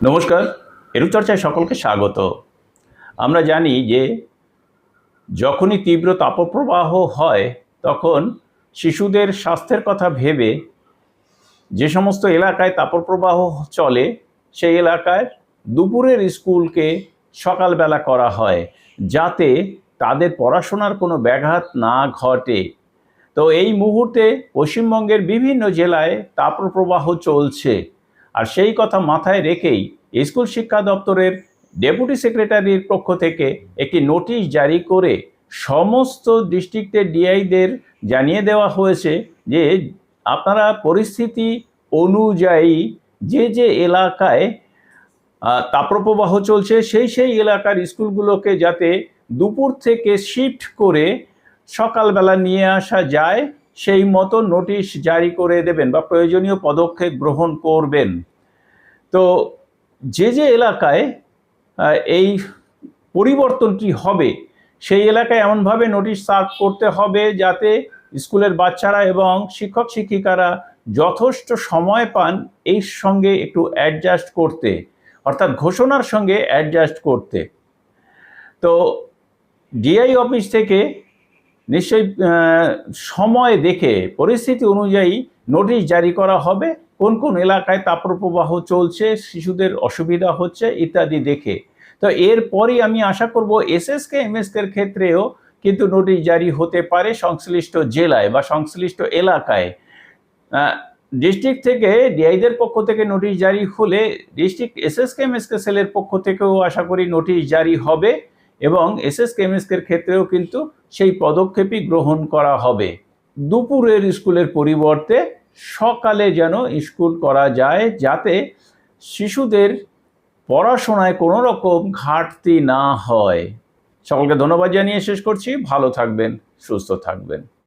নমস্কার, এরূপচর্চায় সকলকে স্বাগত। আমরা জানি যে যখনই তীব্র তাপপ্রবাহ হয় তখন শিশুদের স্বাস্থ্যের কথা ভেবে যে সমস্ত এলাকায় তাপপ্রবাহ চলে সেই এলাকায় দুপুরের স্কুলকে সকালবেলা করা হয়, যাতে তাদের পড়াশোনার কোনো ব্যাঘাত না ঘটে। তো এই মুহূর্তে পশ্চিমবঙ্গের বিভিন্ন জেলায় তাপপ্রবাহ চলছে, আর সেই কথা মাথায় রেখেই স্কুল শিক্ষা দপ্তরের ডেপুটি সেক্রেটারির পক্ষ থেকে একটি নোটিশ জারি করে সমস্ত ডিস্ট্রিক্টের ডিআইদের জানিয়ে দেওয়া হয়েছে যে আপনারা পরিস্থিতি অনুযায়ী যে যে এলাকায় তাপপ্রবাহ চলছে সেই এলাকার স্কুলগুলোকে যাতে দুপুর থেকে শিফট করে সকালবেলা নিয়ে আসা যায় সেই মতো নোটিশ জারি করে দেবেন বা প্রয়োজনীয় পদক্ষেপ গ্রহণ করবেন। তো যে যে এলাকায় এই পরিবর্তনটি হবে সেই এলাকায় এমনভাবে নোটিশ সার্ভ করতে হবে যাতে স্কুলের বাচ্চারা এবং শিক্ষক শিক্ষিকারা যথেষ্ট সময় পান এই সঙ্গে একটু অ্যাডজাস্ট করতে, অর্থাৎ ঘোষণার সঙ্গে অ্যাডজাস্ট করতে। তো ডিআই অফিস থেকে নিশ্চয়ই সময় দেখে পরিস্থিতি অনুযায়ী নোটিশ জারি করা হবে, কোন কোন এলাকায় তাপপ্রবাহ চলছে, শিশুদের অসুবিধা হচ্ছে ইত্যাদি দেখে। তো এরপরই আমি আশা করব এসএসকে এমএসকের ক্ষেত্রেও কিন্তু নোটিশ জারি হতে পারে সংশ্লিষ্ট জেলায় বা সংশ্লিষ্ট এলাকায়। ডিস্ট্রিক্ট থেকে ডিআইদের পক্ষ থেকে নোটিশ জারি হলে ডিস্ট্রিক্ট এসএসকে এমএসকে সেলের পক্ষ থেকেও আশা করি নোটিশ জারি হবে এবং এসএসকে এমএসকের ক্ষেত্রেও কিন্তু সেই পদক্ষেপই গ্রহণ করা হবে। দুপুরের স্কুলের পরিবর্তে সকালে যেন স্কুল করা যায়, যাতে শিশুদের পড়াশোনায় কোনো রকম ঘাটতি না হয়। সকলকে ধন্যবাদ জানিয়ে শেষ করছি। ভালো থাকবেন, সুস্থ থাকবেন।